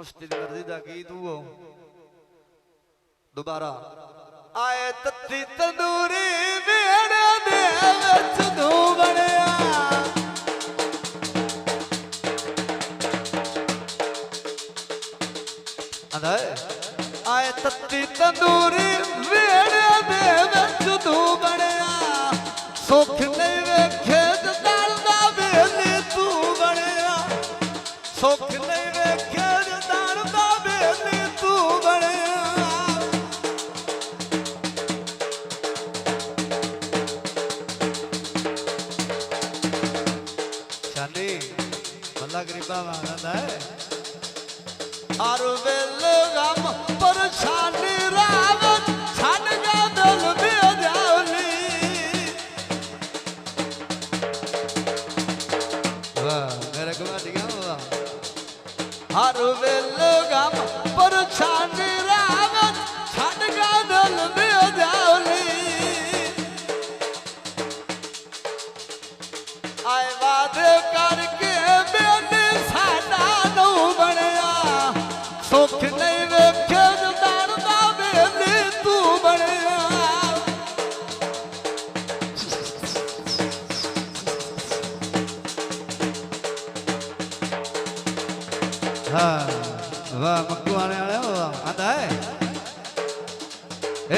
मुश्किल मर्जी दा गीत वो दोबारा आए तत्ती तंदूरी वेड़े दे विच तू बनया आए तत्ती तंदूरी वेड़े दे विच तू बनया सुख नहीं वेखे जदार दा बेली तू बनया सुख नहीं वेखे जदार दा बेली तू बनया शानी भला गरीबा मांगदा है हर वेले गम परेशानी रावत छड़ गया दिल बेजावली वाह मेरे को मत गया हर वेले गम परेशानी रावत छड़ गया दिल बेजावली आए वादे करके बेटे साडा नू बनया सुख नहीं वेखे जदार दा बेली तू बनया हाँ वाह मक्कू आने वाले आता है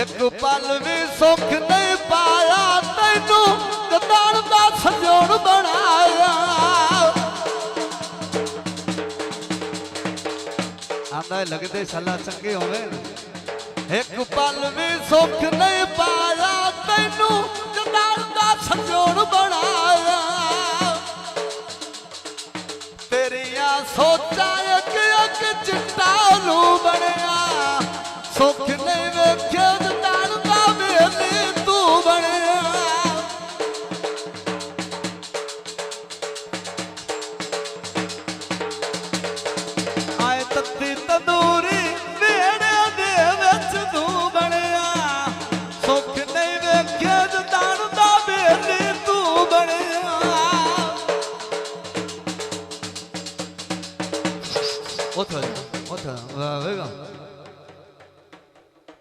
एक पल भी सुख नहीं पाया तैनू जदार दा सजोड़ बनाया आंदा लगते सला चंगे होवे एक पल भी सुख नहीं पाया तैनू जदार दा सजोड़ बनाया तेरिया सोचा एक एक चिट्टा नू बनया सुख नहीं वेखे जदार दा बेली तू बनया आए तत्ती तंदूरी वेड़े दे विच तू बनया सुख नहीं वेखे जदार दा बेली तू बनया वाह वेगा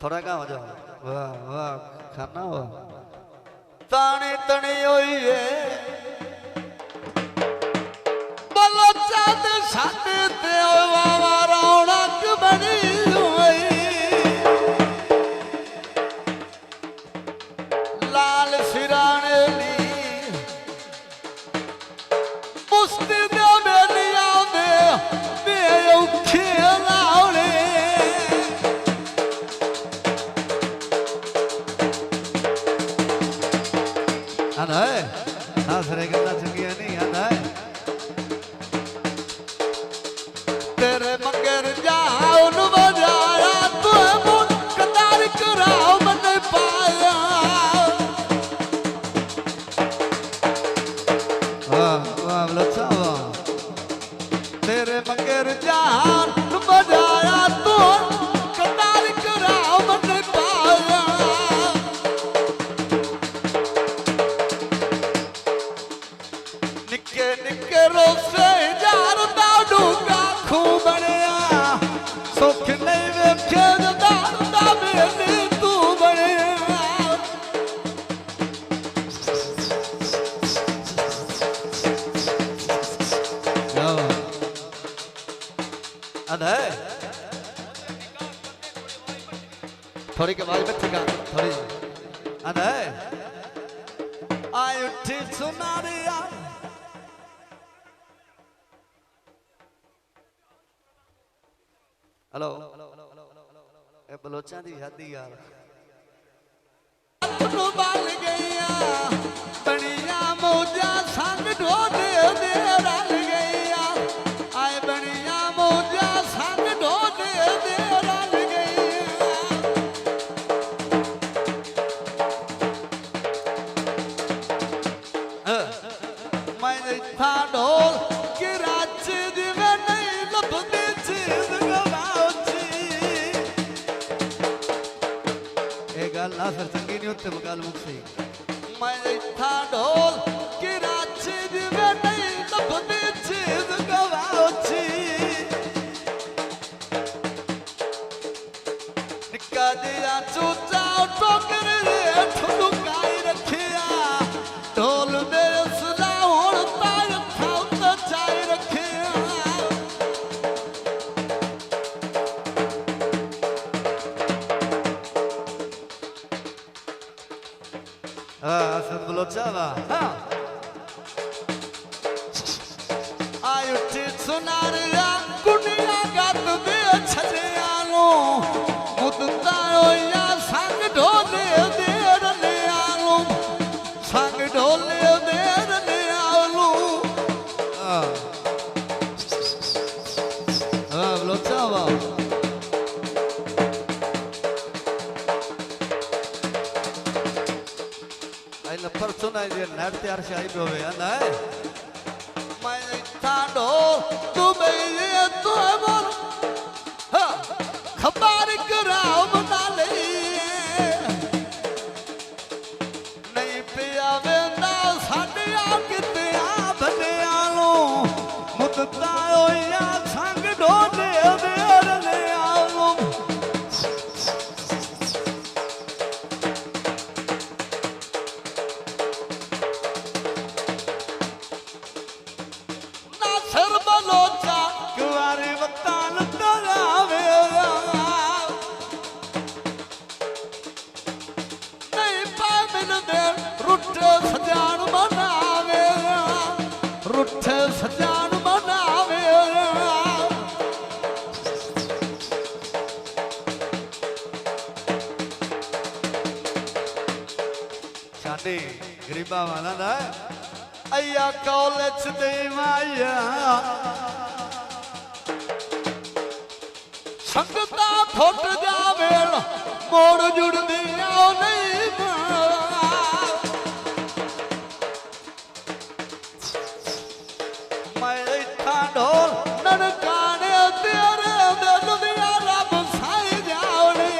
थोड़ा काम हो जाओ वाह वाह खाना हुआ ताने तने होई है बलो चांद साथे ते वावा रौनक बनी हुई लाल सिराने नी मुस्ती दे बेलिया दे बे औखे लाउले आना है हाँ सरे करना चंगिया नहीं आना है तेरे मंगर जाओ न बजाया तू मुन कतार कराओ मन पाया वाह वाह लच्छा वाह तेरे मंगर जाओ न बजाया तू कतार कराओ मन पाया निके निके रोसे जार दा डूंगा खू बनया सुख नहीं वेखे जदार दा बेली तू बनया अरे थोड़ी के आवाज में ठिका थोड़ी अरे आई उठी सुनारिया हेलो ए बलोचा दी शादी यार बाल गईया बनिया मौजा संग ढोदे दे रल गईया आए बनिया मौजा संग ढोदे दे रल गईया मैं था ढोल के राज्य दिवे नहीं लभदी चीज ना फिर चंगी नहीं होते मकाल मुख से मैं था ढोल की राची दिवे नहीं लभदी चीज गवाओ छी असद बलोचावा आयुठी सुनारिया कुनिया गात दे छलियालो मुदतायो या संग ढोले देर ले आलो संग ढोले देर ले आलो बलोचावा आइला परसों ना ये नेट तैयार से आई होवे ना मैं थाडो तू बेये तो बोल हां खबर कराओ बता ले नहीं पिया वेंदा साडे आ किते आ भले आलो मुदता होया संग ढोले देर ले आलो बलोचा कुआरे वतान तरावे नहीं पामिल दे रुठे सजान मनावे रुठे सजान मनावे शादी गरीबा वाला ना अय्या कॉलेज दे माया संगता थोट जावे मोड़ जुड़ दिया नहीं मैं था ढोल ननकाने तेरे दिल दिया रब साई जाओने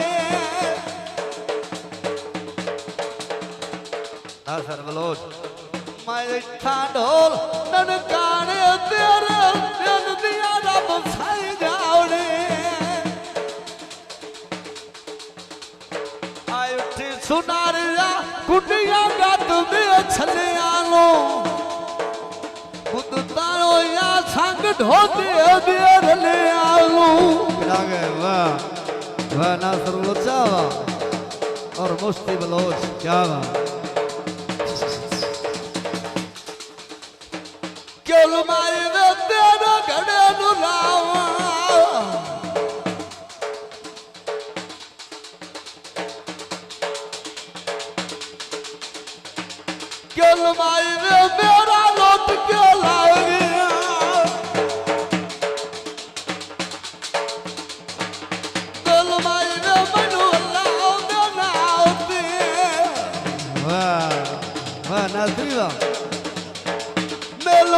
ना सर बलोच मैं था ढोल ननकाने तेरे दिल दिया रब साई जाओने आयुठी सुनारिया कुटिया गात में छलियालो खुद तारो या संग ढोते देर ले आलो वाह वाह नासर बलोचावा और मुफ्ती बलोच क्या वाह क्यों माई वे तेरे घड़े नु लावा क्यों माई वे मेरा लौट क्यों लाओगे क्यों माई वे मनु लाओ दे लाओ दे वाह वाह नासरी वाह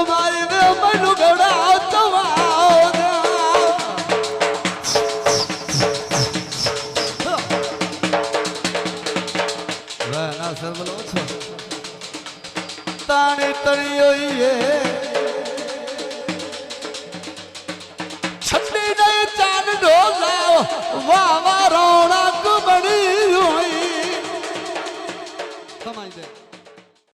माई वे मनु गड़ा चवाओ वाह नासर बलोच ताने तड़ी होई है छड़ी नहीं चांद ढोला वाह वाह रौनक बड़ी हुई समाई दे